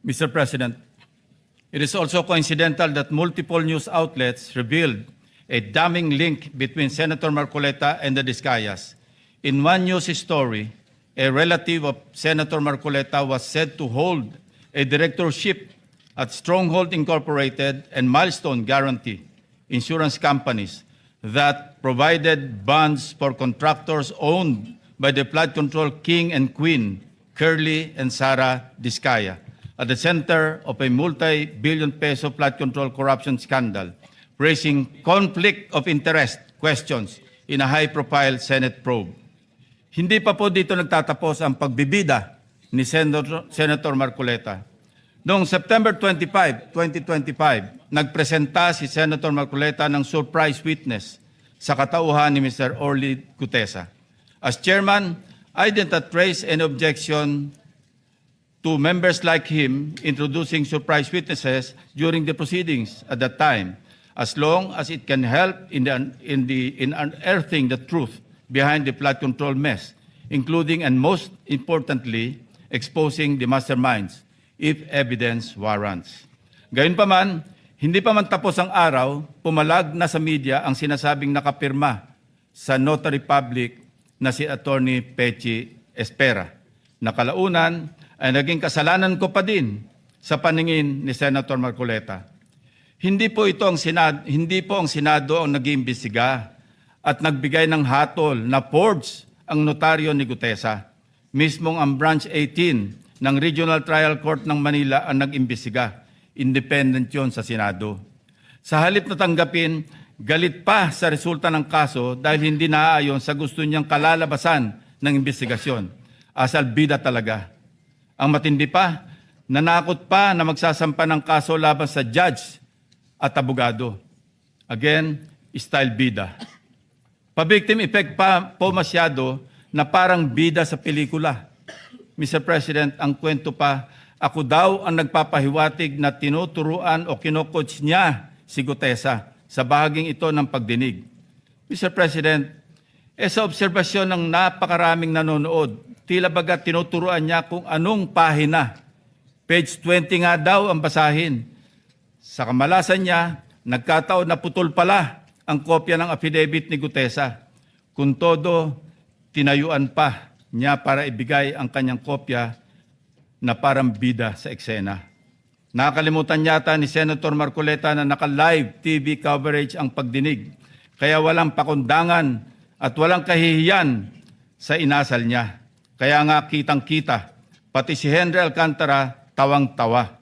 Mr. President, it is also coincidental that multiple news outlets revealed a damning link between Senator Marcoleta and the Discayas. In one news story, a relative of Senator Marcoleta was said to hold a directorship at Stronghold Incorporated and Milestone Guarantee insurance companies that provided bonds for contractors owned by the flood control king and queen, Curly and Sara Discaya, at the center of a multi-billion peso flood control corruption scandal, raising conflict of interest questions in a high-profile Senate probe. Hindi pa po dito nagtatapos ang pagbibida ni Senator Marcoleta. Noong September 25, 2025, nagpresenta si Senator Marcoleta ng surprise witness sa katauhan ni Mr. Orly Gutesa. As chairman, I did not raise any objection to members like him introducing surprise witnesses during the proceedings at that time, as long as it can help in unearthing the truth behind the flood control mess, including and most importantly, exposing the masterminds if evidence warrants. Gayunpaman, hindi pa man tapos ang araw, pumalag na sa media ang sinasabing nakapirma sa notary public na si Attorney Pechi Espera. Nakalaunan ay naging kasalanan ko pa din sa paningin ni Senator Marcoleta. Hindi po ang Senado ang nag-iimbestiga at nagbigay ng hatol na forged ang notaryo ni Gutesa. Mismong ang Branch 18 ng Regional Trial Court ng Manila ang nag-imbestiga. Independent yon sa Senado. Sa halip na tanggapin, galit pa sa resulta ng kaso dahil hindi naaayon sa gusto niyang kalalabasan ng imbestigasyon. Asal bida talaga. Ang matindi pa, nanakot pa na magsasampa ng kaso laban sa judge at abogado. Again, style bida. Pa-victim effect pa po masyado na parang bida sa pelikula. Mr. President, ang kwento pa, ako daw ang nagpapahiwatig na tinuturuan o kinocoach niya si Gutesa sa bahaging ito ng pagdinig. Mr. President, sa obserbasyon ng napakaraming nanonood, tila baga tinuturuan niya kung anong pahina. Page 20 nga daw ang basahin. Sa kamalasan niya, nagkataon na putol pala ang kopya ng affidavit ni Gutesa. Kung todo, tinayuan pa niya para ibigay ang kanyang kopya na parang bida sa eksena. Nakalimutan yata ni Senator Marcoleta na naka-live TV coverage ang pagdinig, kaya walang pakundangan at walang kahihiyan sa inasal niya. Kaya nga kitang-kita, pati si Henry Alcantara tawang-tawa.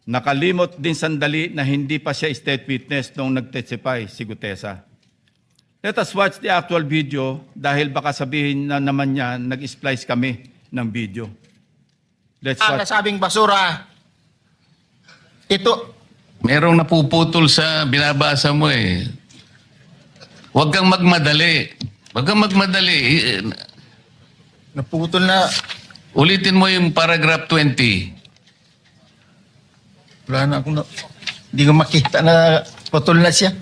Nakalimot din sandali na hindi pa siya state witness nung nag-testify si Gutesa. Let us watch the actual video dahil baka sabihin na naman niya nag-splice kami ng video. Let's watch. Nasabing basura, ito, Merong napuputol sa binabasa mo eh. Huwag kang magmadali. Huwag kang magmadali. naputol na, Ulitin mo yung paragraph 20. wala na akong, hindi ko makita na putol na siya.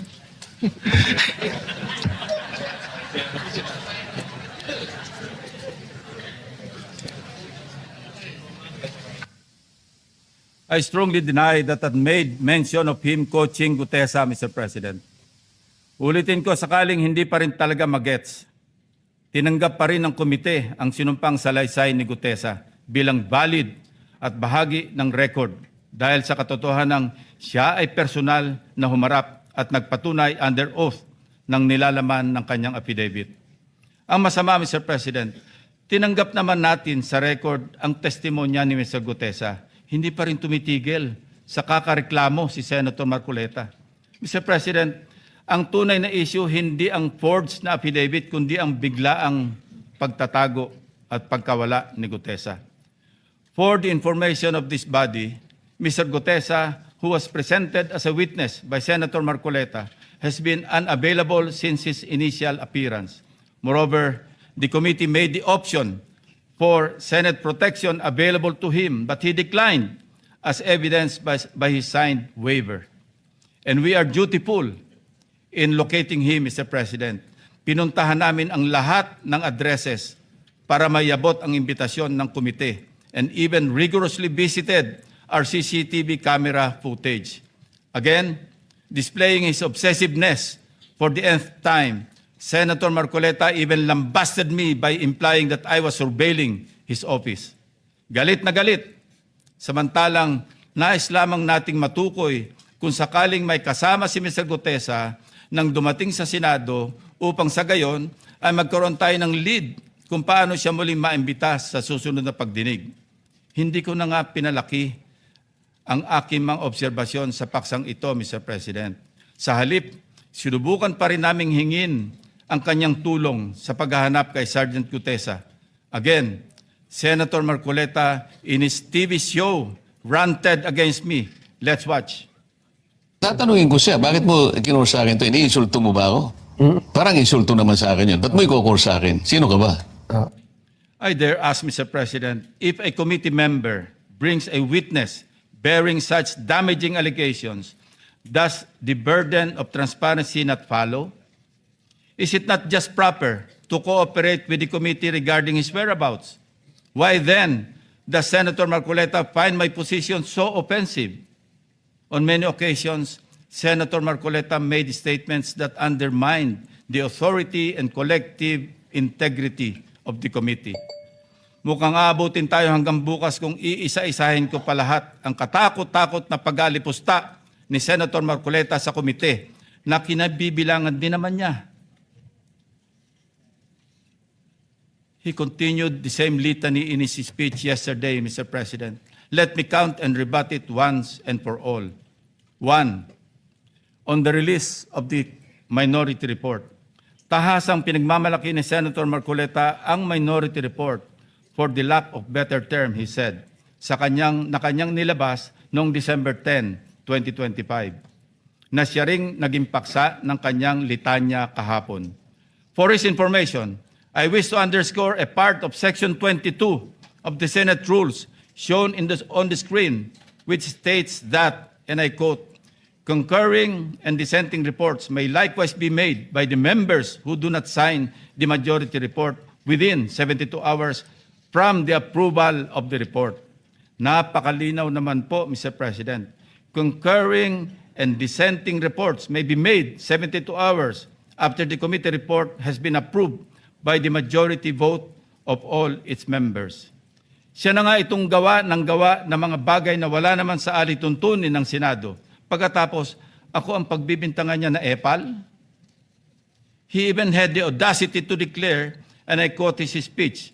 I strongly deny that I made mention of him coaching Gutesa, Mr. President. Ulitin ko, sakaling hindi pa rin talaga magets, tinanggap pa rin ng komite ang sinumpang salaysay ni Gutesa bilang valid at bahagi ng record dahil sa katotohanan siya ay personal na humarap at nagpatunay under oath ng nilalaman ng kanyang affidavit. Ang masama, Mr. President, tinanggap naman natin sa record ang testimonya ni Mr. Gutesa. Hindi pa rin tumitigil sa kakareklamo si Senator Marcoleta. Mr. President, ang tunay na issue hindi ang forged na affidavit kundi ang biglaang pagtatago at pagkawala ni Gutesa. For the information of this body, Mr. Gutesa, who was presented as a witness by Senator Marcoleta, has been unavailable since his initial appearance. Moreover, the committee made the option for Senate protection available to him, but he declined as evidenced by his signed waiver. And we are dutiful in locating him, Mr. President. Pinuntahan namin ang lahat ng addresses para mayabot ang imbitasyon ng komite and even rigorously visited our CCTV camera footage. Again, displaying his obsessiveness for the nth time, Senator Marcoleta even lambasted me by implying that I was surveilling his office. Galit na galit. Samantalang nais lamang nating matukoy kung sakaling may kasama si Mr. Gutesa nang dumating sa Senado upang sa gayon ay magkaroon tayo ng lead kung paano siya muling maimbita sa susunod na pagdinig. Hindi ko na nga pinalaki ang aking mga obserbasyon sa paksang ito, Mr. President. Sa halip, sinubukan pa rin naming hingin ang kanyang tulong sa paghahanap kay Sergeant Gutesa. Again, Senator Marcoleta in his TV show ranted against me. Let's watch. Tatanungin ko siya, bakit mo kinur sa akin to? Iniinsulto mo ba ako? Parang insulto naman sa akin yun. Ba't mo ikukur sa akin? Sino ka ba? I dare ask, Mr. President, if a committee member brings a witness bearing such damaging allegations, does the burden of transparency not follow? Is it not just proper to cooperate with the committee regarding his whereabouts? Why then does Senator Marcoleta find my position so offensive? On many occasions, Senator Marcoleta made statements that undermined the authority and collective integrity of the committee. Mukhang aabutin tayo hanggang bukas kung iisa-isahin ko pa lahat ang katakot-takot na pag-alipusta ni Senator Marcoleta sa komite na kinabibilangan din naman niya. He continued the same litany in his speech yesterday, Mr. President. Let me count and rebut it once and for all. 1. On the release of the minority report. Tahasang pinagmamalaki ni Senator Marcoleta ang minority report for the lack of better term, he said, na kanyang nilabas noong December 10, 2025, na siya ring naging paksa ng kanyang litanya kahapon. For his information, I wish to underscore a part of Section 22 of the Senate Rules shown on the screen, which states that, and I quote, concurring and dissenting reports may likewise be made by the members who do not sign the majority report within 72 hours from the approval of the report. Napakalinaw naman po, Mr. President. Concurring and dissenting reports may be made 72 hours after the committee report has been approved by the majority vote of all its members. Siya na nga itong gawa ng mga bagay na wala naman sa alituntunin ng Senado. Pagkatapos, ako ang pagbibintangan niya na epal. He even had the audacity to declare, and I quote his speech,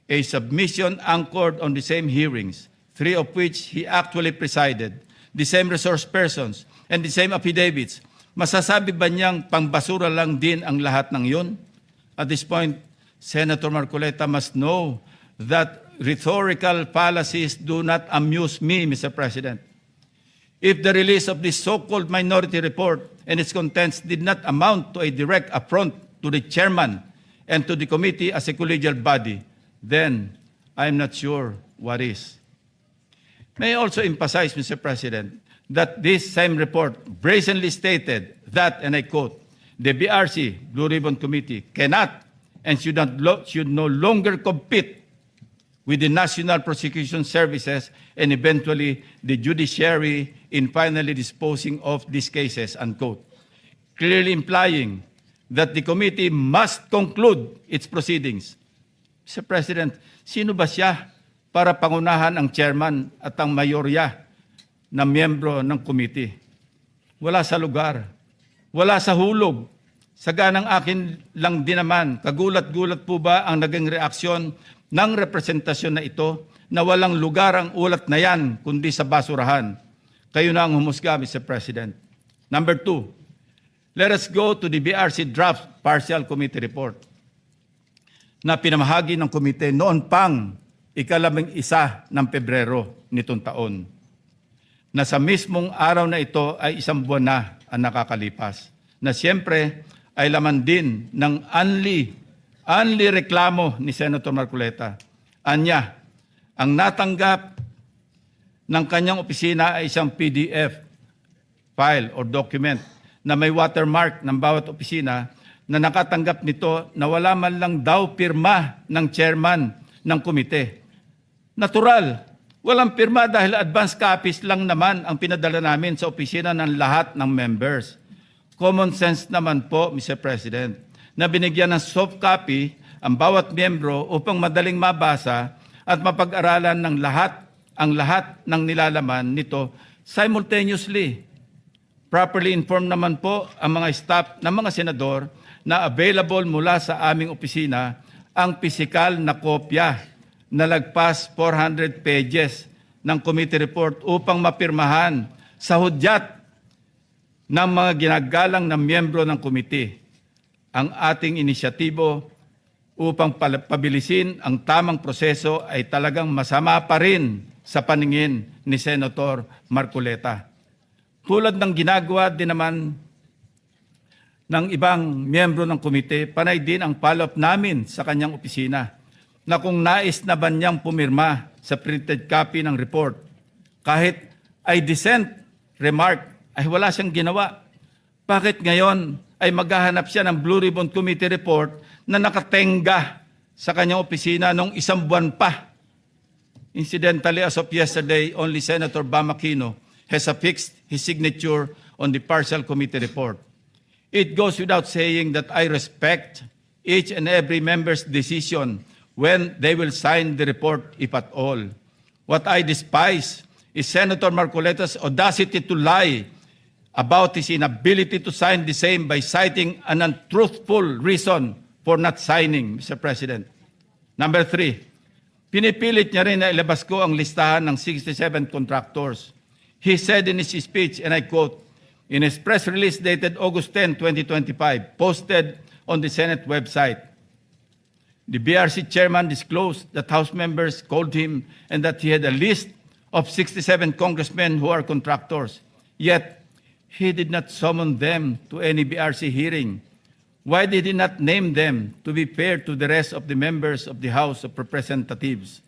a submission anchored on the same hearings, 3 of which he actually presided, the same resource persons, and the same affidavits. Masasabi ba niyang pangbasura lang din ang lahat ng yun? At this point, Senator Marcoleta must know that rhetorical fallacies do not amuse me, Mr. President. If the release of this so-called minority report and its contents did not amount to a direct affront to the chairman and to the committee as a collegial body, then I'm not sure what is. May I also emphasize, Mr. President, that this same report brazenly stated that, and I quote, the BRC, Blue Ribbon Committee, cannot and should no longer compete with the National Prosecution Services and eventually the judiciary in finally disposing of these cases, unquote. Clearly implying that the committee must conclude its proceedings. Mr. President, sino ba siya para pangunahan ang chairman at ang mayorya na miyembro ng committee? Wala sa lugar. Wala sa hulog. Saganang akin lang din naman, kagulat-gulat po ba ang naging reaksyon ng representasyon na ito na walang lugar ang ulat na yan kundi sa basurahan? Kayo na ang humusga, Mr. President. Number 2, let us go to the BRC draft partial committee report na pinamahagi ng komite noon pang ika-11 ng Pebrero nitong taon, na sa mismong araw na ito ay 1 buwan na ang nakakalipas, na siyempre ay laman din ng only reklamo ni Senator Marcoleta. Anya, ang natanggap ng kanyang opisina ay isang PDF file or document na may watermark ng bawat opisina na nakatanggap nito na wala man lang daw pirma ng chairman ng komite. Natural, Walang pirma dahil advance copies lang naman ang pinadala namin sa opisina ng lahat ng members. Common sense naman po, Mr. President, na binigyan ng soft copy ang bawat miyembro upang madaling mabasa at mapag-aralan ng ang lahat ng nilalaman nito simultaneously. Properly informed naman po ang mga staff ng mga senador na available mula sa aming opisina ang pisikal na kopya na lagpas 400 pages ng committee report upang mapirmahan sa hudyat ng mga ginagalang na miyembro ng committee. Ang ating inisyatibo upang pabilisin ang tamang proseso ay talagang masama pa rin sa paningin ni Senator Marcoleta. Tulad ng ginagawa din naman ng ibang miyembro ng komite, panay din ang follow-up namin sa kanyang opisina na kung nais na ba niyang pumirma sa printed copy ng report. Kahit ay dissent remark ay wala siyang ginawa. Bakit ngayon ay maghahanap siya ng Blue Ribbon Committee report na nakatenga sa kanyang opisina nung 1 buwan pa? Incidentally, as of yesterday, only Senator Bam Aquino has affixed his signature on the partial committee report. It goes without saying that I respect each and every member's decision when they will sign the report, if at all. What I despise is Senator Marcoleta's audacity to lie about his inability to sign the same by citing an untruthful reason for not signing, Mr. President. Number 3, pinipilit niya rin na ilabas ko ang listahan ng 67 contractors. He said in his speech, and I quote, in his press release dated August 10, 2025, posted on the Senate website, the BRC chairman disclosed that House members called him and that he had a list of 67 congressmen who are contractors. Yet, he did not summon them to any BRC hearing. Why did he not name them to be fair to the rest of the members of the House of Representatives?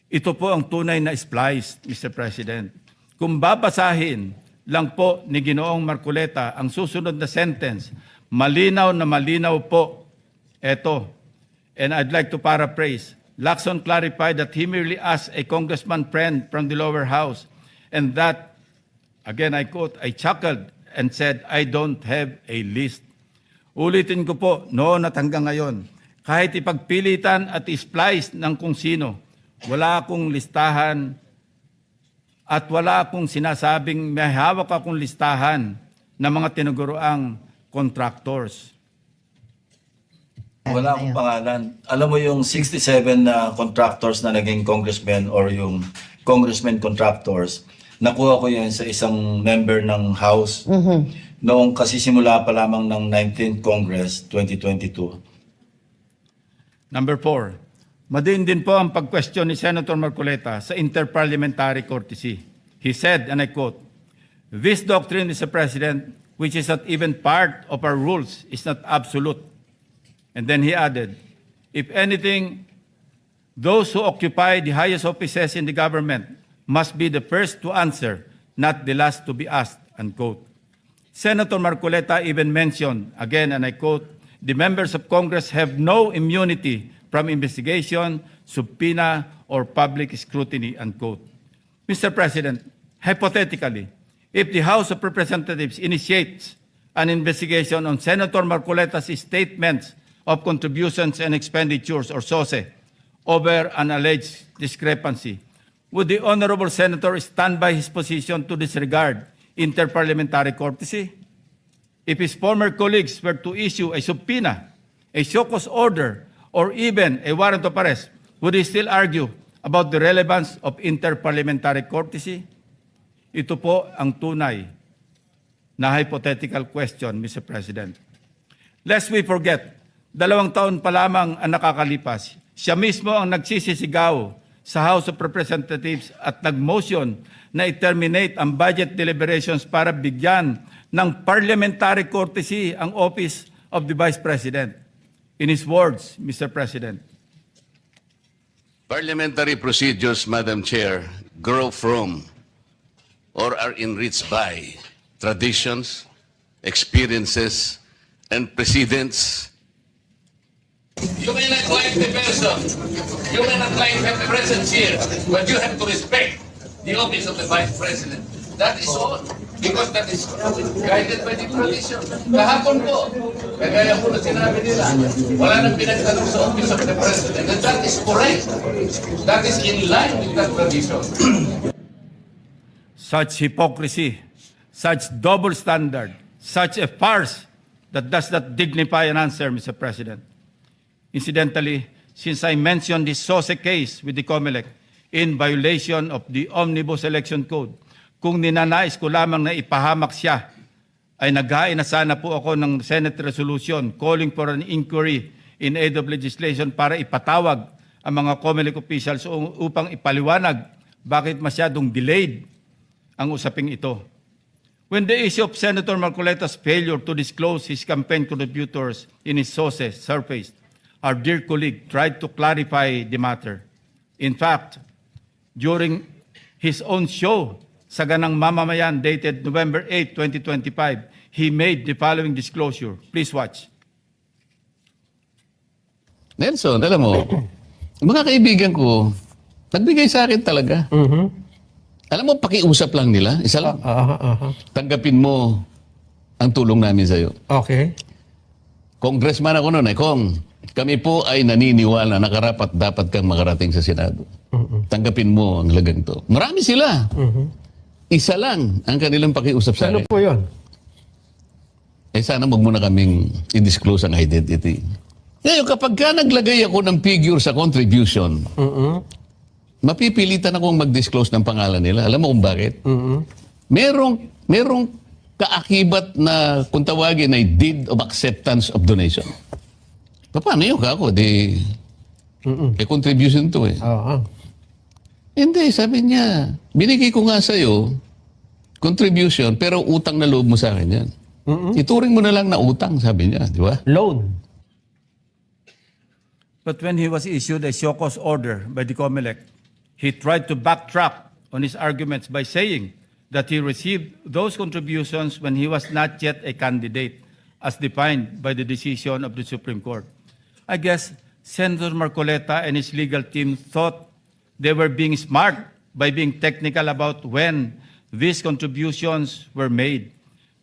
Ito po ang tunay na splice, Mr. President. Kung babasahin lang po ni Ginoong Marcoleta ang susunod na sentence, malinaw na malinaw po ito. And I'd like to paraphrase. Lacson clarified that he merely asked a congressman friend from the lower house and that, again I quote, I chuckled and said, I don't have a list. Ulitin ko po, noon at hanggang ngayon, kahit ipagpilitan at isplice ng kung sino, wala akong listahan at wala akong sinasabing may hawak akong listahan ng mga tinuguroang contractors. Wala akong pangalan. Alam mo yung 67 na contractors na naging congressmen or yung congressmen contractors, nakuha ko yan sa isang member ng House noong kasisimula pa lamang ng 19th Congress 2022. Number 4, madiin din po ang pag-question ni Senator Marcoleta sa interparliamentary courtesy. He said, and I quote, this doctrine, Mr. President, which is not even part of our rules, is not absolute. And then he added, if anything, those who occupy the highest offices in the government must be the first to answer, not the last to be asked, unquote. Senator Marcoleta even mentioned, again, and I quote, the members of Congress have no immunity from investigation, subpoena, or public scrutiny, unquote. Mr. President, hypothetically, if the House of Representatives initiates an investigation on Senator Marcoleta's statements of contributions and expenditures, or SOSE, over an alleged discrepancy, would the Honorable Senator stand by his position to disregard interparliamentary courtesy? If his former colleagues were to issue a subpoena, a show cause order, or even a warrant of arrest, would he still argue about the relevance of interparliamentary courtesy? Ito po ang tunay na hypothetical question, Mr. President. Lest we forget, 2 taon pa lamang ang nakakalipas, siya mismo ang nagsisisigaw sa House of Representatives at nag-motion na i-terminate ang budget deliberations para bigyan ng parliamentary courtesy ang Office of the Vice President. In his words, Mr. President, Parliamentary procedures, Madam Chair, grow from or are enriched by traditions, experiences, and precedents You may not like the person, you may not like the presence here, but you have to respect the office of the Vice President. That is all. Because that is guided by the tradition. Kahapon po, kagaya po na sinabi nila, wala nang pinagtanong sa office of the President. And that is correct. That is in line with that tradition. Such hypocrisy, such double standard, such a farce that does not dignify an answer, Mr. President. Incidentally, since I mentioned this SOSE case with the COMELEC in violation of the Omnibus Election Code, kung ninanais ko lamang na ipahamak siya, ay naghain na sana po ako ng Senate resolution calling for an inquiry in aid of legislation para ipatawag ang mga COMELEC officials upang ipaliwanag bakit masyadong delayed ang usaping ito. When the issue of Senator Marcoleta's failure to disclose his campaign contributors in his sources surfaced, our dear colleague tried to clarify the matter. In fact, during his own show, Saganang Mamamayan, dated November 8, 2025, he made the following disclosure. Please watch. Nelson, alam mo, mga kaibigan ko, nagbigay sa akin talaga. Alam mo, pakiusap lang nila. Isa lang. Tanggapin mo ang tulong namin sa'yo. Okay. Congressman ako noon, Kong. Kami po ay naniniwala na karapat dapat kang makarating sa Senado. Tanggapin mo ang lagang to. Marami sila. Isa lang ang kanilang pakiusap sa Ano akin. po yun? Sana wag mo na kaming i-disclose ang identity. Ngayon, kapag ka naglagay ako ng figure sa contribution, mapipilitan akong mag-disclose ng pangalan nila. Alam mo kung bakit? Merong kaakibat na kung tawagin ay deed of acceptance of donation. Paano yun kako? Contribution to eh. Hindi, sabi niya, binigay ko nga sa'yo, contribution, pero utang na loob mo sa akin yan. Ituring mo na lang na utang, sabi niya, di ba? Loan. But when he was issued a show cause order by the COMELEC, he tried to backtrack on his arguments by saying that he received those contributions when he was not yet a candidate, as defined by the decision of the Supreme Court. I guess Senator Marcoleta and his legal team thought they were being smart by being technical about when these contributions were made.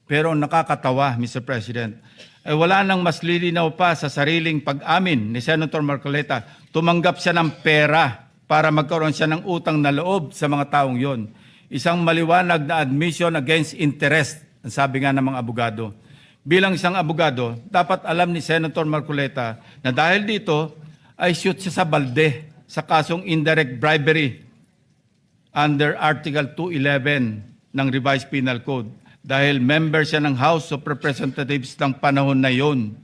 Pero nakakatawa, Mr. President, ay wala nang mas lilinaw pa sa sariling pag-amin ni Senator Marcoleta. Tumanggap siya ng pera para magkaroon siya ng utang na loob sa mga taong yon. Isang maliwanag na admission against interest, ang sabi nga ng mga abogado. Bilang isang abogado, dapat alam ni Senator Marcoleta na dahil dito ay shoot siya sa balde sa kasong indirect bribery under Article 211 ng Revised Penal Code dahil member siya ng House of Representatives ng panahon na yon.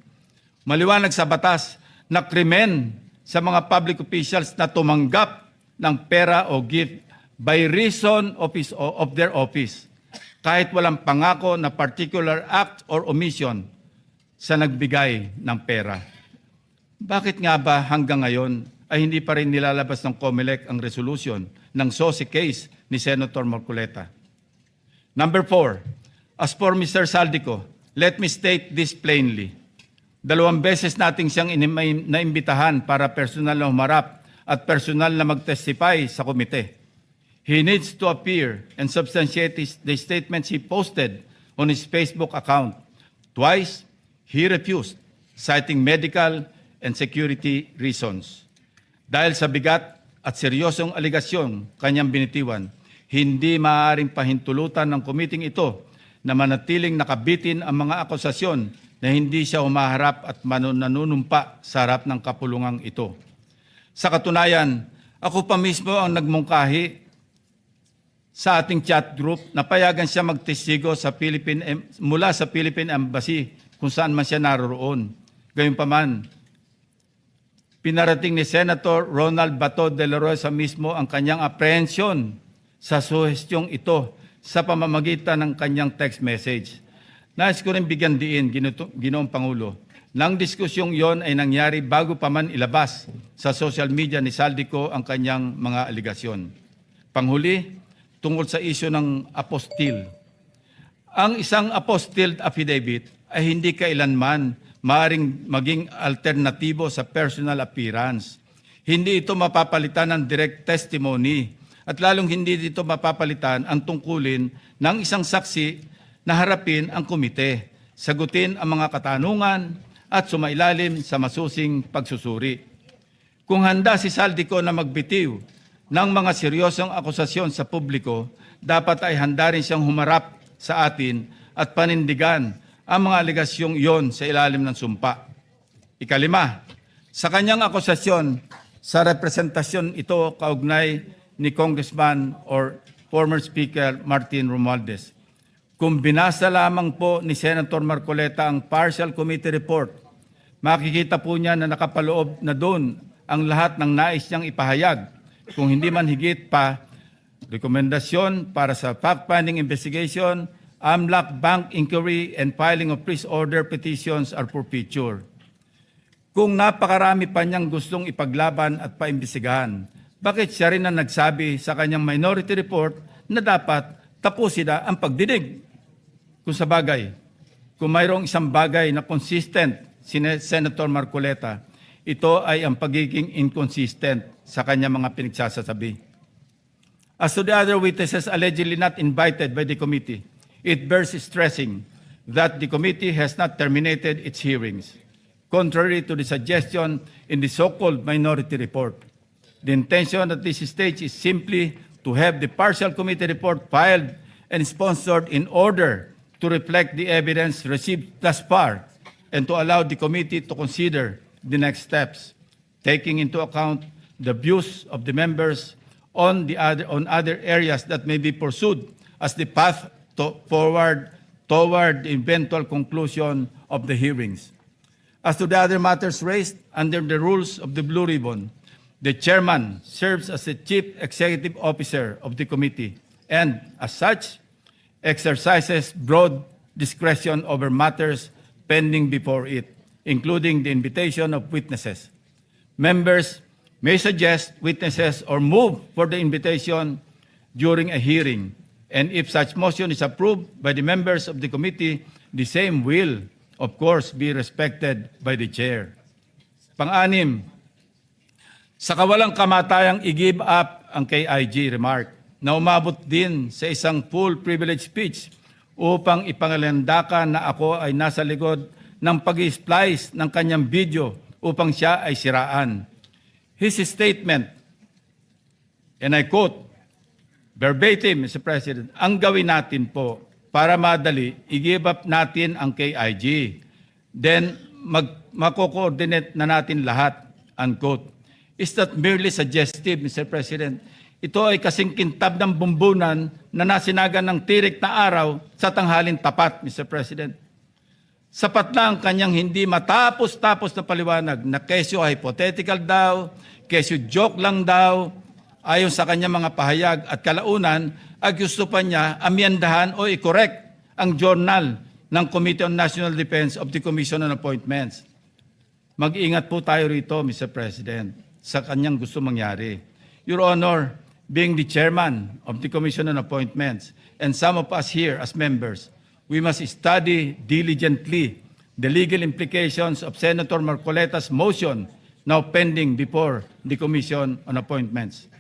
Maliwanag sa batas na krimen sa mga public officials na tumanggap ng pera o gift by reason of their office kahit walang pangako na particular act or omission sa nagbigay ng pera. Bakit nga ba hanggang ngayon ay hindi pa rin nilalabas ng COMELEC ang resolution ng SOSE case ni Senator Marcoleta? Number 4, as for Mr. Saldico, let me state this plainly. 2 beses nating siyang naimbitahan para personal na humarap at personal na mag-testify sa komite. He needs to appear and substantiate the statements he posted on his Facebook account. Twice, he refused, citing medical and security reasons. Dahil sa bigat at seryosong aligasyon kanyang binitiwan, hindi maaaring pahintulutan ng komiting ito na manatiling nakabitin ang mga akusasyon na hindi siya humaharap at nanunumpa sa harap ng kapulungang ito. Sa katunayan, ako pa mismo ang nagmungkahi sa ating chat group na payagan siya magtestigo sa mula sa Philippine Embassy kung saan man siya naroroon. Gayunpaman, pinarating ni Senator Ronald Bato de la Rosa mismo ang kanyang apprehension sa suhestyong ito sa pamamagitan ng kanyang text message. Nais ko rin bigyan diin, Ginoong Pangulo, nang diskusyong yon ay nangyari bago pa man ilabas sa social media ni Saldico ang kanyang mga aligasyon. Panghuli, tungkol sa isyu ng apostille. Ang isang apostille affidavit ay hindi kailanman maaring maging alternatibo sa personal appearance. Hindi ito mapapalitan ng direct testimony at lalong hindi dito mapapalitan ang tungkulin ng isang saksi na harapin ang komite, sagutin ang mga katanungan at sumailalim sa masusing pagsusuri. Kung handa si Saldico na magbitiw ng mga seryosong akusasyon sa publiko, dapat ay handa rin siyang humarap sa atin at panindigan ang mga alegasyong iyon sa ilalim ng sumpa. Ikalima, sa kanyang akusasyon sa representasyon ito kaugnay ni Congressman or former Speaker Martin Romualdez. Kung binasa lamang po ni Senator Marcoleta ang partial committee report, makikita po niya na nakapaloob na doon ang lahat ng nais niyang ipahayag. Kung hindi man higit pa, rekomendasyon para sa fact-finding investigation, AMLAC bank inquiry and filing of freeze order petitions are for future. Kung napakarami pa niyang gustong ipaglaban at paimbestigahan, bakit siya rin ang nagsabi sa kanyang minority report na dapat tapusin na ang pagdinig? Kung sa bagay, kung mayroong isang bagay na consistent si Senator Marcoleta, ito ay ang pagiging inconsistent sa kanyang mga pinagsasasabi. As to the other witnesses allegedly not invited by the committee, it bears stressing that the committee has not terminated its hearings, contrary to the suggestion in the so-called minority report. The intention at this stage is simply to have the partial committee report filed and sponsored in order to reflect the evidence received thus far and to allow the committee to consider the next steps, taking into account the views of the members on other areas that may be pursued as the path forward toward the eventual conclusion of the hearings. As to the other matters raised under the rules of the Blue Ribbon, the chairman serves as the chief executive officer of the committee and, as such, exercises broad discretion over matters pending before it, including the invitation of witnesses. Members may suggest witnesses or move for the invitation during a hearing, and if such motion is approved by the members of the committee, the same will, of course, be respected by the chair. Pang-anim, sa kawalang kamatayang i-give up ang KIG remark na umabot din sa isang full privilege speech upang ipangalandakan na ako ay nasa likod ng pag-splice ng kanyang video upang siya ay siraan. His statement, and I quote, verbatim, Mr. President, ang gawin natin po para madali, i-give up natin ang KIG. Then, mako-coordinate na natin lahat, unquote. Is that merely suggestive, Mr. President? Ito ay kasing kintab ng bumbunan na nasinagan ng tirik na araw sa tanghalin tapat, Mr. President. Sapat lang kanyang hindi matapos-tapos na paliwanag na kesyo hypothetical daw, kesyo joke lang daw, ayon sa kanyang mga pahayag at kalaunan ay gusto pa niya amyendahan o i-correct ang journal ng Committee on National Defense of the Commission on Appointments. Mag-ingat po tayo rito, Mr. President, sa kanyang gusto mangyari. Your Honor, being the chairman of the Commission on Appointments and some of us here as members, we must study diligently the legal implications of Senator Marcoleta's motion now pending before the Commission on Appointments.